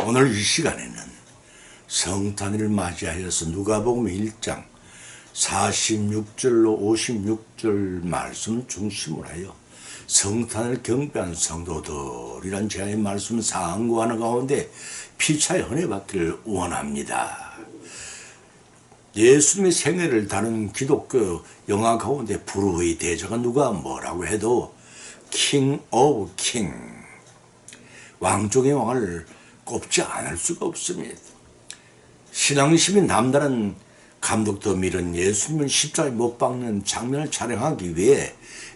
오늘 이 시간에는 성탄을 맞이하여서 누가복음 1장 46절로 56절 말씀 중심으로 하여 성탄을 경배한 성도들이란 제의 말씀 상고하는 가운데 피차의 은혜 받기를 원합니다. 예수님의 생애를 다룬 기독교 영화 가운데 불후의 대저가 누가 뭐라고 해도 킹 오브 킹, 왕중의 왕을 꼽지 않을 수가 없습니다. 신앙심이 남다른 감독도 밀은 예수님을 십자가에 못 박는 장면을 촬영하기 위해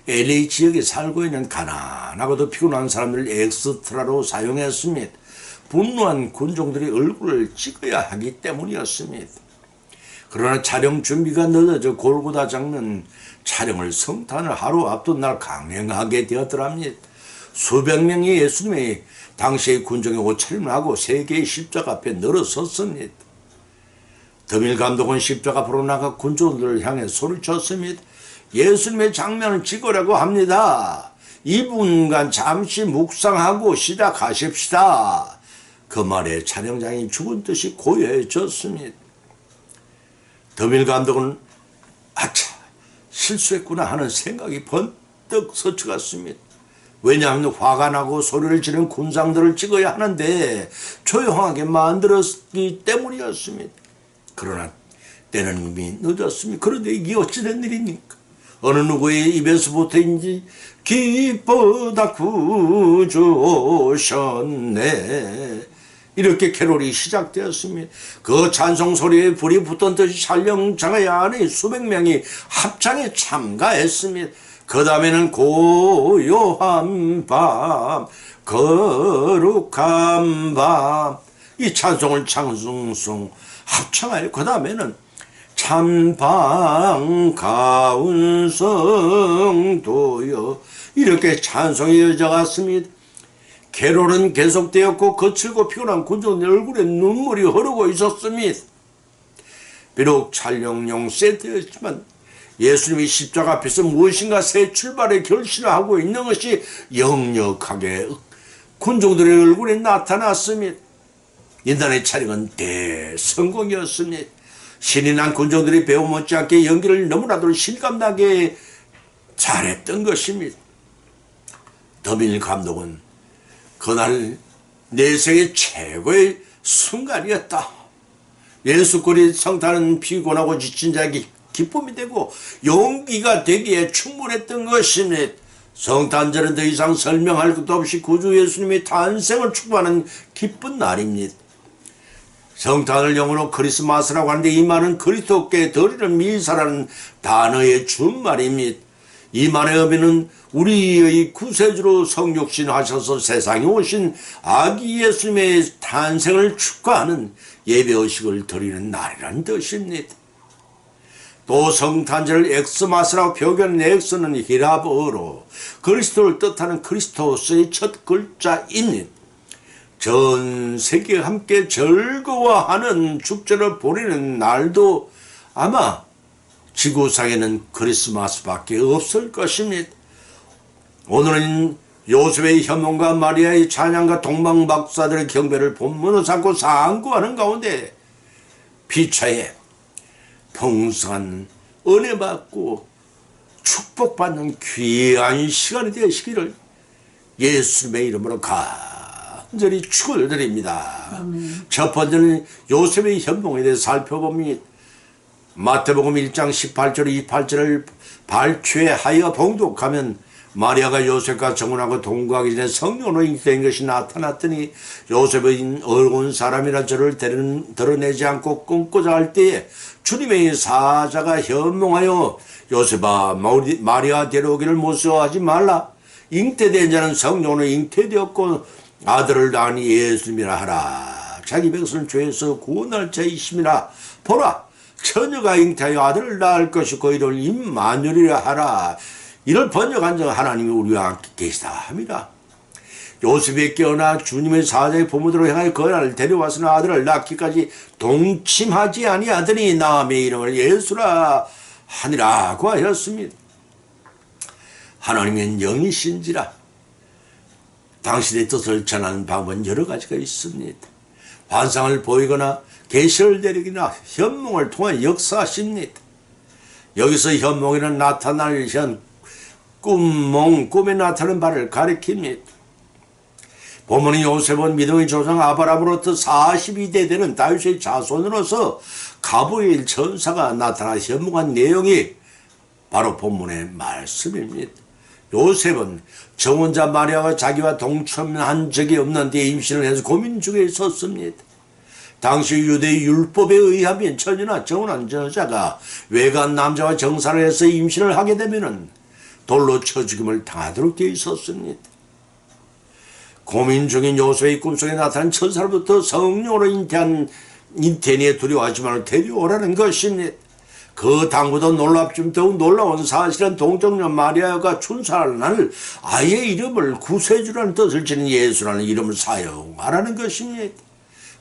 LA 지역에 살고 있는 가난하고도 피곤한 사람들을 엑스트라로 사용했습니다. 분노한 군종들의 얼굴을 찍어야 하기 때문이었습니다. 그러나 촬영 준비가 늦어져 골고다 장면 촬영을 성탄을 하루 앞둔 날 강행하게 되었더랍니다. 수백 명이 예수님의 당시의 군종의 옷차림을 하고 세 개의 십자가 앞에 늘어섰습니다. 더밀 감독은 십자가 앞으로 나가 군종들을 향해 소리쳤습니다. 예수님의 장면을 찍으라고 합니다. 2분간 잠시 묵상하고 시작하십시다. 그 말에 촬영장이 죽은 듯이 고요해졌습니다. 더밀 감독은 아차, 실수했구나 하는 생각이 번뜩 스쳐갔습니다. 왜냐하면 화가 나고 소리를 지르는 군상들을 찍어야 하는데 조용하게 만들었기 때문이었습니다. 그러나 때는 이미 늦었습니다. 그런데 이게 어찌된 일입니까? 어느 누구의 입에서부터인지 기쁘다 구주 오셨네, 이렇게 캐롤이 시작되었습니다. 그 찬송 소리에 불이 붙던 듯이 촬영장의 안에 수백 명이 합창에 참가했습니다. 그 다음에는 고요한 밤, 거룩한 밤, 이 찬송을 찬송송 합창하여 그 다음에는 참 반가운 성도여, 이렇게 찬송이 이어져갔습니다. 캐롤은 계속되었고 거칠고 피곤한 군종의 얼굴에 눈물이 흐르고 있었습니다. 비록 촬영용 세트였지만 예수님이 십자가 앞에서 무엇인가 새 출발의 결심을 하고 있는 것이 역력하게 군종들의 얼굴에 나타났습니다. 인단의 촬영은 대성공이었습니다. 신이 난 군종들이 배우 못지않게 연기를 너무나도 실감나게 잘했던 것입니다. 더밀 감독은 그날 내 생애 최고의 순간이었다. 예수께리 성탄은 피곤하고 지친 자에게 기쁨이 되고 용기가 되기에 충분했던 것입니다. 성탄절은 더 이상 설명할 것도 없이 구주 예수님의 탄생을 축복하는 기쁜 날입니다. 성탄을 영어로 크리스마스라고 하는데 이 말은 그리스도께 드리는 미사라는 단어의 준말입니다. 이 말의 의미는 우리의 구세주로 성육신하셔서 세상에 오신 아기 예수님의 탄생을 축하하는 예배의식을 드리는 날이라는 뜻입니다. 또 성탄절을 엑스마스라고 표현하는 엑스는 히라보어로 그리스도를 뜻하는 크리스토스의 첫 글자입니다. 전 세계가 함께 즐거워하는 축제를 보내는 날도 아마 지구상에는 크리스마스밖에 없을 것입니다. 오늘은 요셉의 현몽과 마리아의 찬양과 동방박사들의 경배를 본문으로 삼고 상고하는 가운데 피차에 풍성한 은혜 받고 축복받는 귀한 시간이 되시기를 예수님의 이름으로 간절히 축을 드립니다. 첫 번째는 요셉의 현몽에 대해서 살펴봅니다. 마태복음 1장 18절 28절을 발췌하여 봉독하면 마리아가 요셉과 정혼하고 동거하기 전에 성령으로 잉태된 것이 나타났더니 요셉은 어려운 사람이라 저를 드러내지 않고 끊고자 할 때에 주님의 사자가 현몽하여 요셉아, 마리아 데려오기를 무서워하지 말라. 잉태된 자는 성령으로 잉태되었고 아들을 낳으니 예수님이라 하라. 자기 백성을 죄에서 구원할 자이심이라. 보라, 처녀가 잉태하여 아들을 낳을 것이고 이를 임마누엘이라 하라. 이를 번역한 자 하나님이 우리와 함께 계시다 함이라. 요셉이 깨어나 주님의 사자의 부모들을 향하여 그 날을 데려와서는 아들을 낳기까지 동침하지 아니하더니 남의 이름을 예수라 하니라고 하였습니다. 하나님은 영이신지라 당신의 뜻을 전하는 방법은 여러 가지가 있습니다. 환상을 보이거나 계시를 내리거나 현몽을 통해 역사하십니다. 여기서 현몽이는 나타날 꿈에 나타나는 바를 가리킵니다. 본문의 요셉은 믿음의 조상 아브라함으로부터 42대 되는 다윗의 자손으로서 가브리엘 천사가 나타나 현몽한 내용이 바로 본문의 말씀입니다. 요셉은 정혼자 마리아가 자기와 동침한 적이 없는데 임신을 해서 고민 중에 있었습니다. 당시 유대의 율법에 의하면 처녀나 정혼한 여자가 외간 남자와 정사를 해서 임신을 하게 되면 돌로 쳐 죽임을 당하도록 되어 있었습니다. 고민 중인 요셉의 꿈속에 나타난 천사로부터 성령으로 잉태니 두려워하지만 데려오라는 것입니다. 그 당보다 놀랍지만 더욱 놀라운 사실은 동정녀 마리아가 출산할 날 아이의 이름을 구세주라는 뜻을 지닌 예수라는 이름을 사용하라는 것입니다.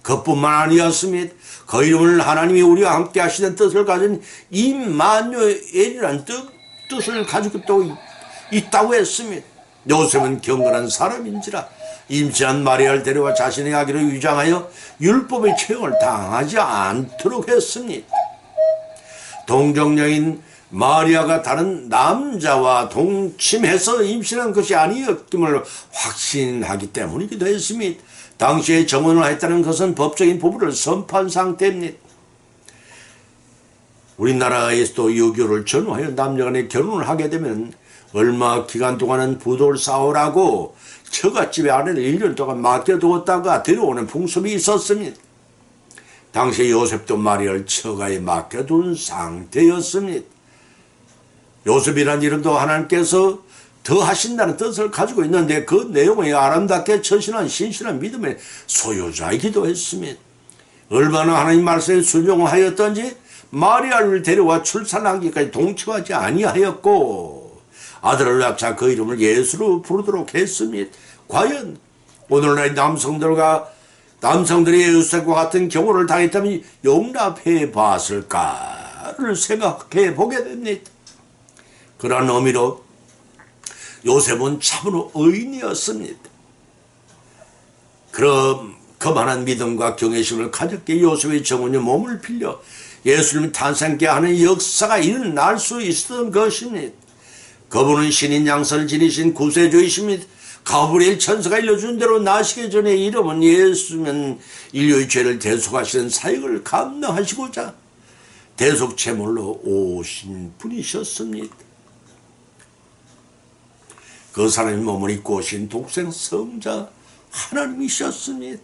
그뿐만 아니었습니다. 그 이름을 하나님이 우리와 함께 하시는 뜻을 가진 임마누엘이라는 뜻을 가지고 또 있다고 했습니다. 요셉은 경건한 사람인지라 임신한 마리아를 데려와 자신의 아기를 위장하여 율법의 체형을 당하지 않도록 했습니다. 동정녀인 마리아가 다른 남자와 동침해서 임신한 것이 아니었음을 확신하기 때문이기도 했습니다. 당시에 정혼을 했다는 것은 법적인 부부를 선포한 상태입니다. 우리나라에서도 유교를 전후하여 남녀간에 결혼을 하게 되면 얼마 기간 동안은 부도를 쌓으라고 처갓집에 아내를 1년 동안 맡겨두었다가 데려오는 풍습이 있었습니다. 당시 요셉도 마리아를 처가에 맡겨둔 상태였습니다. 요셉이라는 이름도 하나님께서 더 하신다는 뜻을 가지고 있는데 그 내용이 아름답게 처신한 신실한 믿음의 소유자이기도 했습니다. 얼마나 하나님 말씀에 순종하였던지 마리아를 데려와 출산하기까지 동침하지 아니하였고 아들을 낳자 그 이름을 예수로 부르도록 했습니다. 과연 오늘날 남성들이 요셉과 같은 경우를 당했다면 용납해 봤을까를 생각해 보게 됩니다. 그런 의미로 요셉은 참으로 의인이었습니다. 그럼 그만한 믿음과 경외심을 가졌기에 요셉의 정원의 몸을 빌려 예수님을 탄생케 하는 역사가 일어날 수 있었던 것입니다. 그분은 신인 양선을 지니신 구세주이십니다. 가브리엘 천사가 일러준 대로 나시기 전에 이름은 예수면 인류의 죄를 대속하시는 사역을 감당하시고자 대속제물로 오신 분이셨습니다. 그 사람의 몸을 입고 오신 독생 성자 하나님이셨습니다.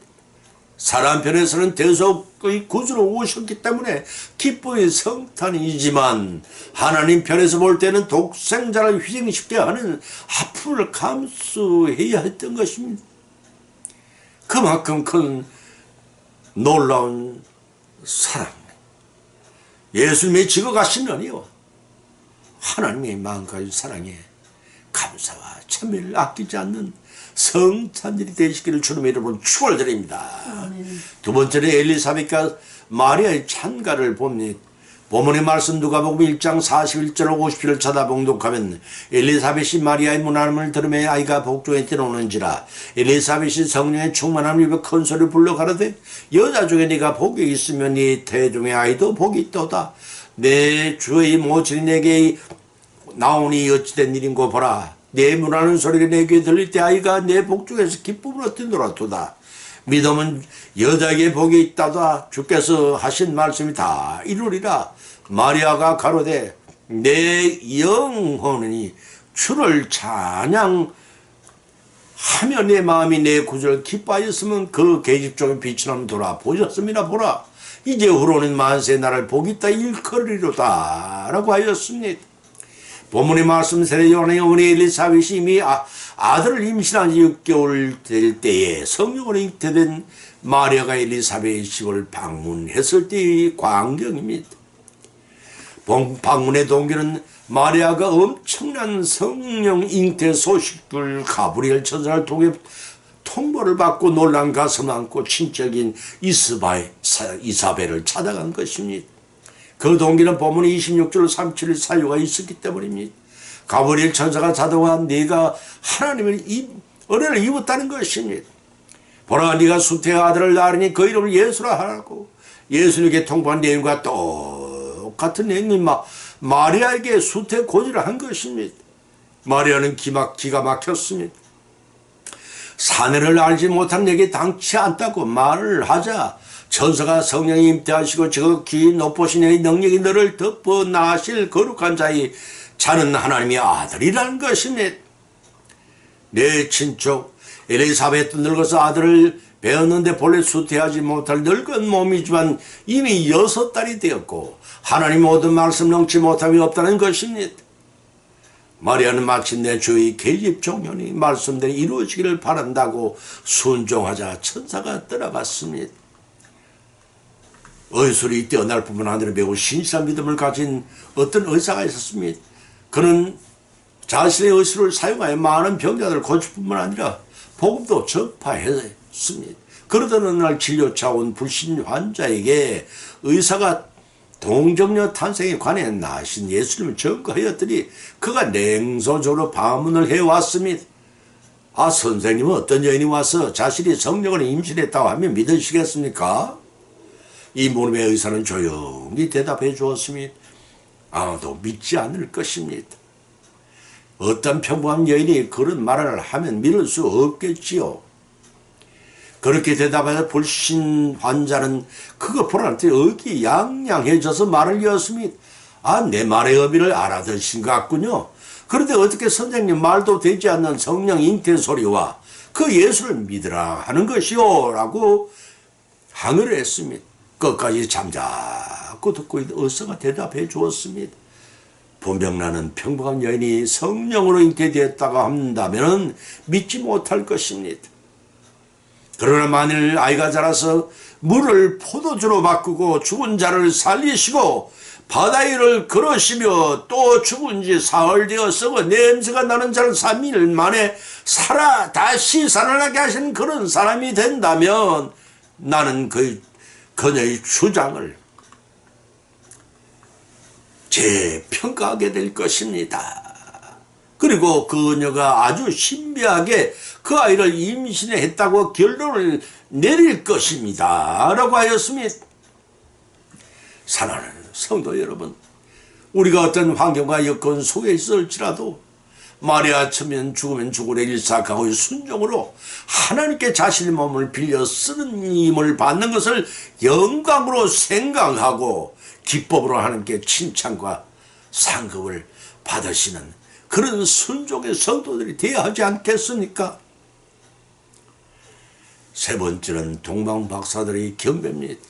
사람 편에서는 대속의 구주로 오셨기 때문에 기쁨의 성탄이지만 하나님 편에서 볼 때는 독생자를 희생시켜 하는 아픔을 감수해야 했던 것입니다. 그만큼 큰 놀라운 사랑, 예수님의 지극하신 은혜와 하나님의 마음까지 사랑에 감사와 참회를 아끼지 않는 성탄절이 되시기를 주님의 이름으로 축원드립니다. 두 번째는 엘리사벳과 마리아의 찬가를 봅니다. 본문의 말씀 누가복음 1장 41절 50절을 찾아봉독하면 엘리사벳이 마리아의 문안음을 들으며 아이가 복중에 들어오는지라 엘리사벳이 성령의 충만함을 입어 큰 소리를 불러 가로되 여자 중에 네가 복이 있으면 네 태중의 아이도 복이 있도다. 내 주의 모친이 내게 나오니 어찌된 일인고 보라. 내 문하는 소리가 내 귀에 들릴 때 아이가 내 복중에서 기쁨으로 뛰놀아도다. 믿음은 여자에게 복이 있다다. 주께서 하신 말씀이 다 이루리라. 마리아가 가로되 내 영혼이 주를 찬양하며 내 마음이 내 구주를 기뻐하였으면 그 계집종의 빛이 나면 돌아보셨습니다. 보라 이제 후로는 만세 나를 복이 있다 일컬으리로다 라고 하였습니다. 본문의 말씀 세례 요한의 어머니 엘리사벳이 이미 아들을 임신한 지 6개월 될 때에 성령으로 잉태된 마리아가 엘리사벳의 집을 방문했을 때의 광경입니다. 방문의 동기는 마리아가 엄청난 성령 잉태 소식을 가브리엘 천사를 통해 통보를 받고 놀란 가슴 안고 친척인 이사벨을 찾아간 것입니다. 그 동기는 본문 26절 37일 사유가 있었기 때문입니다. 가브리엘 천사가 찾아와 네가 하나님의 은혜를 입었다는 것입니다. 보라 네가 수태의 아들을 낳으니 그 이름을 예수라 하라고 예수님께 통보한 내용과 똑같은 내용이 마리아에게 수태 고지를 한 것입니다. 마리아는 기가 막혔습니다. 사내를 알지 못한 내게 당치 않다고 말을 하자 천사가 성령이 임태하시고 지극히 높으신 이의 능력이 너를 덮어 나실 거룩한 자의 자는 하나님의 아들이라는 것입니다. 내 친척 엘리사벳도 늙어서 아들을 배웠는데 본래 수태하지 못할 늙은 몸이지만 이미 6달이 되었고 하나님 모든 말씀 넘지 못함이 없다는 것입니다. 마리아는 마침내 주의 계집 종년이 말씀대로 이루어지기를 바란다고 순종하자 천사가 떠나갔습니다. 의술이 뛰어날 뿐만 아니라 매우 신실한 믿음을 가진 어떤 의사가 있었습니다. 그는 자신의 의술을 사용하여 많은 병자들을 고칠 뿐만 아니라 복음도 전파했습니다. 그러던 어느 날 진료차 온 불신 환자에게 의사가 동정녀 탄생에 관해 나신 예수님을 증거하였더니 그가 냉소적으로 반문을 해왔습니다. 아, 선생님은 어떤 여인이 와서 자신이 성령을 임신했다고 하면 믿으시겠습니까? 이 물음에 의사는 조용히 대답해 주었습니다. 아무도 믿지 않을 것입니다. 어떤 평범한 여인이 그런 말을 하면 믿을 수 없겠지요. 그렇게 대답하여 불신 환자는 그거 보라한테 의기양양해져서 말을 이었습니다. 아, 내 말의 의미를 알아듣신 것 같군요. 그런데 어떻게 선생님 말도 되지 않는 성령 잉태 소리와 그 예수를 믿으라 하는 것이오? 라고 항의를 했습니다. 끝까지 잠자코 듣고 있는 의사가 대답해 주었습니다. 분명 나는 평범한 여인이 성령으로 잉태되었다고 한다면 믿지 못할 것입니다. 그러나 만일 아이가 자라서 물을 포도주로 바꾸고 죽은 자를 살리시고 바다 위를 걸으시며 또 죽은 지 사흘 되어 썩어 냄새가 나는 자를 3일 만에 다시 살아나게 하신 그런 사람이 된다면 나는 그녀의 주장을 재평가하게 될 것입니다. 그리고 그녀가 아주 신비하게 그 아이를 임신했다고 결론을 내릴 것입니다. 라고 하였습니다. 사랑하는 성도 여러분, 우리가 어떤 환경과 여건 속에 있을지라도 마리아처럼 죽으면 죽으려 일사하고 순종으로 하나님께 자신의 몸을 빌려 쓰는 힘을 받는 것을 영광으로 생각하고 기법으로 하나님께 칭찬과 상급을 받으시는 그런 순종의 성도들이 되어야 하지 않겠습니까? 세 번째는 동방박사들의 경배입니다.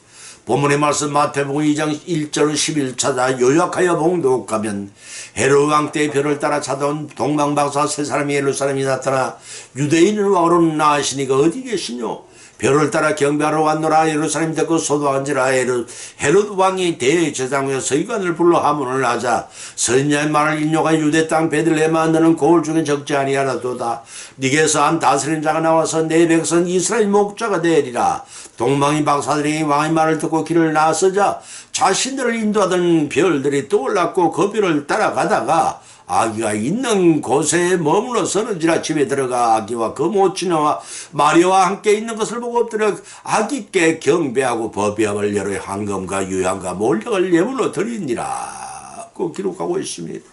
본문의 말씀 마태복음 2장 1절 11절에 요약하여 봉독하면 헤롯 왕 때의 별을 따라 찾아온 동방박사 세 사람이 예루살렘에 나타나 유대인을 왕으로 낳으시니가 어디 계시뇨? 별을 따라 경배하러 왔노라. 예루살렘 듣고 소도한지라. 헤롯 왕이 대제사장과 서기관을 불러 하문을 하자 선지자의 말을 인용하여 유대 땅 베들레헴아 너는 고을 중에 적지 아니하나도다. 네게서 한 다스린 자가 나와서 내 백성 이스라엘 목자가 되리라. 동방의 박사들이 왕의 말을 듣고 길을 나서자 자신들을 인도하던 별들이 떠올랐고 그 별을 따라가다가 아기가 있는 곳에 머물러서는지라. 집에 들어가 아기와 그 모친와 마리아와 함께 있는 것을 보고 엎드려 아기께 경배하고 법궤함을 열어 황금과 유향과 몰약을 예물로 드리니라 고 기록하고 있습니다.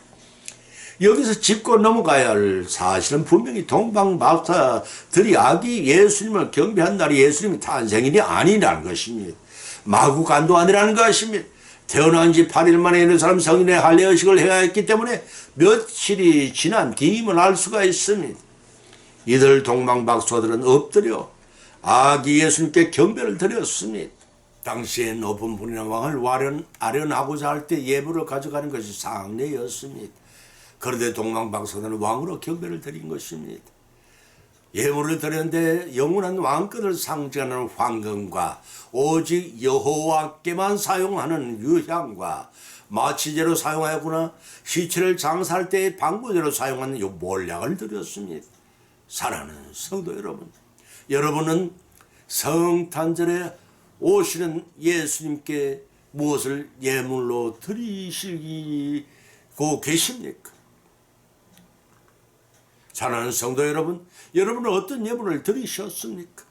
여기서 짚고 넘어가야 할 사실은 분명히 동방박사들이 아기 예수님을 경배한 날이 예수님의 탄생일이 아니라는 것입니다. 마구간도 아니라는 것입니다. 태어난 지 8일 만에 예루살렘 성인의 할례의식을 해야 했기 때문에 며칠이 지난 뒤임을 알 수가 있습니다. 이들 동방박사들은 엎드려 아기 예수님께 경배를 드렸습니다. 당시에 높은 분이나 왕을 아련하고자 할 때 예물을 가져가는 것이 상례였습니다. 그런데 동방박사들은 왕으로 경배를 드린 것입니다. 예물을 드렸는데 영원한 왕권을 상징하는 황금과 오직 여호와께만 사용하는 유향과 마취제로 사용하였구나 시체를 장사할 때의 방부제로 사용하는 이 몰약을 드렸습니다. 사랑하는 성도 여러분, 여러분은 성탄절에 오시는 예수님께 무엇을 예물로 드리시고 계십니까? 사랑하는 성도 여러분, 여러분은 어떤 예물을 드리셨습니까?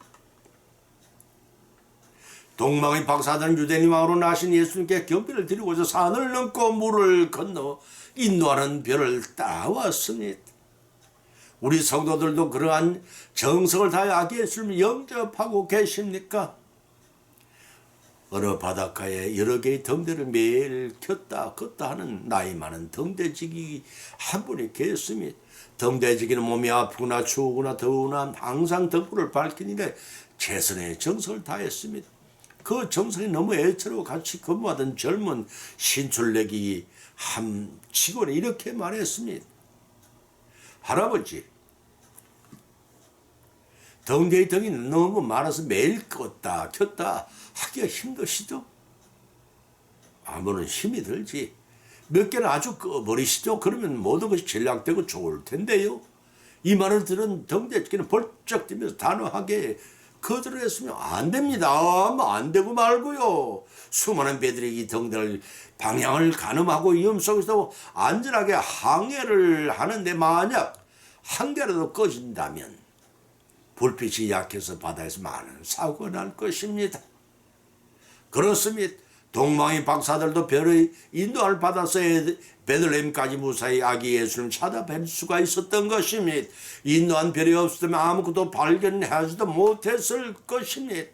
동방의 박사들은 유대인 왕으로 나신 예수님께 경배를 드리고자 산을 넘고 물을 건너 인도하는 별을 따라왔습니다. 우리 성도들도 그러한 정성을 다해 아기 예수님을 영접하고 계십니까? 어느 바닷가에 여러 개의 덩대를 매일 켰다 껐다 하는 나이 많은 덩대지기 한 분이 계셨습니다. 덩대지기는 몸이 아프거나 추우거나 더우나 항상 덩불을 밝히는 일에 최선의 정성을 다했습니다. 그 정성이 너무 애처로 같이 근무하던 젊은 신출내기 한 직원이 이렇게 말했습니다. 할아버지, 덩대의 덩이 너무 많아서 매일 껐다 켰다 하기가 힘드시죠? 아무런 힘이 들지. 몇 개는 아주 꺼버리시죠? 그러면 모든 것이 전략되고 좋을 텐데요. 이 말을 들은 덩대지기는 벌쩍 뛰면서 단호하게 거절했으면 안 됩니다. 안 되고 말고요. 수많은 배들이 이 덩대를 방향을 가늠하고 위험 속에서 안전하게 항해를 하는데 만약 한 개라도 꺼진다면 불빛이 약해서 바다에서 많은 사고가 날 것입니다. 그렇습니다. 동방의 박사들도 별의 인도를 받아서 베들레헴까지 무사히 아기 예수를 찾아뵐 수가 있었던 것입니다. 인도한 별이 없었다면 아무것도 발견하지도 못했을 것입니다.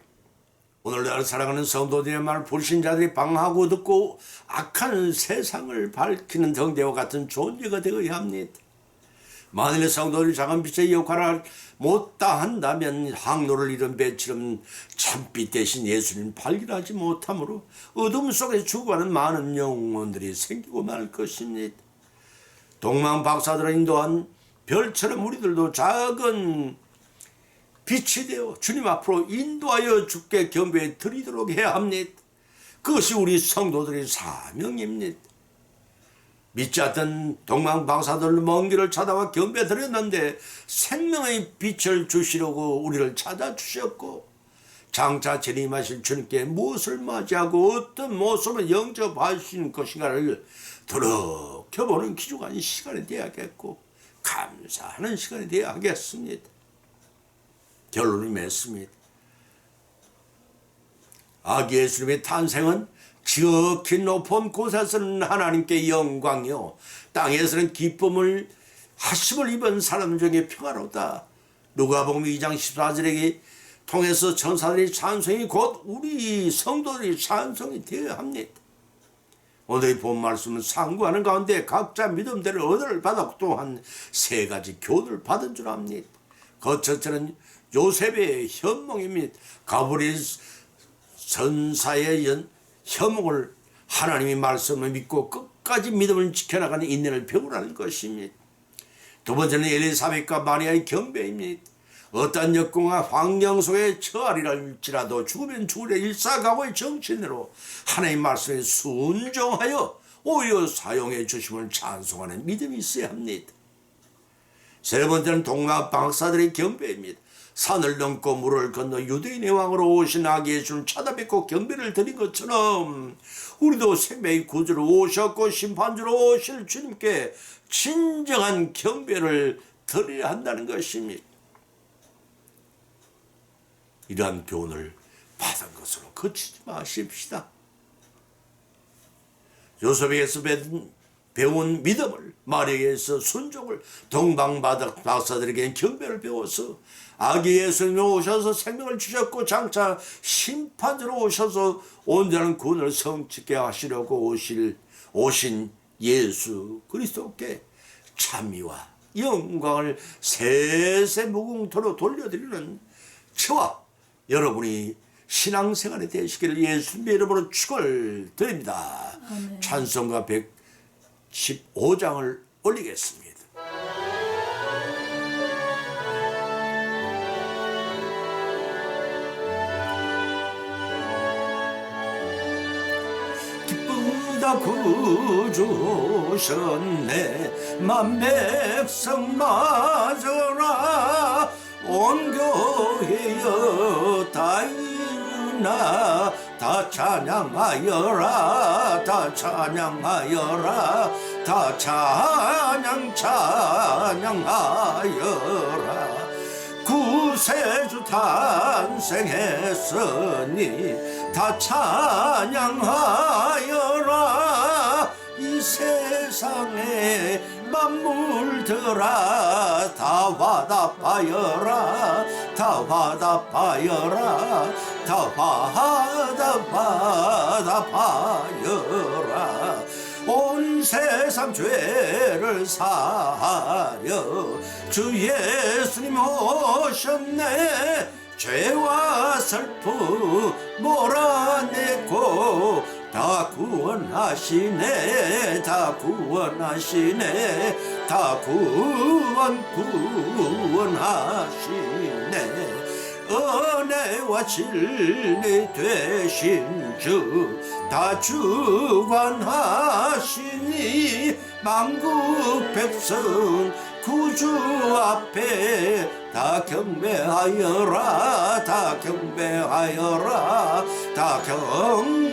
오늘날 사랑하는 성도들의 말 불신자들이 방하고 듣고 악한 세상을 밝히는 덩대와 같은 존재가 되어야 합니다. 만일 성도들이 작은 빛의 역할을 못다 한다면 항로를 잃은 배처럼 참빛 대신 예수님 발견하지 못하므로 어둠 속에 죽어가는 많은 영혼들이 생기고 말 것입니다. 동방 박사들을 인도한 별처럼 우리들도 작은 빛이 되어 주님 앞으로 인도하여 주께 경배 드리도록 해야 합니다. 그것이 우리 성도들의 사명입니다. 믿지 않던 동방 박사들 먼 길을 찾아와 경배 드렸는데 생명의 빛을 주시려고 우리를 찾아주셨고 장차 재림하실 주님께 무엇을 맞이하고 어떤 모습을 영접하신 것인가를 들어켜보는 귀중한 시간이 되어야겠고 감사하는 시간이 되어야겠습니다. 결론이 맺습니다. 아기 예수님의 탄생은 지극히 높은 곳에서는 하나님께 영광이요 땅에서는 기쁨을 하심을 입은 사람 중에 평화로다. 누가복음 2장 14절에 통해서 천사들의 찬송이 곧 우리 성도들의 찬송이 되어야 합니다. 오늘의 본 말씀은 상고하는 가운데 각자 믿음대로 은혜를 받았고 또한 세 가지 교훈을 받은 줄 압니다. 그 첫째는 요셉의 현몽입니다. 가브리엘 선사의 현몽을 하나님의 말씀을 믿고 끝까지 믿음을 지켜나가는 인내를 배우라는 것입니다. 두 번째는 엘리사벳과 마리아의 경배입니다. 어떠한 역경과 환경 속에 처하리랄지라도 죽으면 죽으려 일사각오의 정신으로 하나님의 말씀에 순종하여 오히려 사용해 주심을 찬송하는 믿음이 있어야 합니다. 세 번째는 동방 박사들의 경배입니다. 산을 넘고 물을 건너 유대인의 왕으로 오신 아기 예수를 찾아뵙고 경배를 드린 것처럼 우리도 생명의 구주로 오셨고 심판주로 오실 주님께 진정한 경배를 드려야 한다는 것입니다. 이러한 교훈을 받은 것으로 그치지 마십시다. 요셉에게서 배운 믿음을, 마리아에게서 순종을, 동방 박사들에게 경배를 배워서 아기 예수님이 오셔서 생명을 주셨고 장차 심판으로 오셔서 온전한 구원을 성취케 하시려고 오신 예수 그리스도께 찬미와 영광을 세세무궁토로 돌려드리는 저와 여러분이 신앙생활이 되시기를 예수님의 이름으로 축원드립니다. 찬송가 115장을 올리겠습니다. 기쁘다 구주 오셨네 만백성 맞으라 온 교회여 다 일어나 다 찬양하여라 다 찬양하여라 다 찬양하여라 구세주의 구세주 탄생했으니 다 찬양하여라. 이 세상에 만물들아 다 화답하여라. 다 화답하여라. 다 화답하여라. 온 세상 죄를 사하려 주 예수님 오셨네. 죄와 슬픔 몰아내고 다 구원하시네. 다 구원하시네. 다 구원하시네. 은혜와 진리 되신 주 다 주관하시니 만국 백성 구주 앞에 다 경배하여라. 다 경배하여라. 다 경배하여라.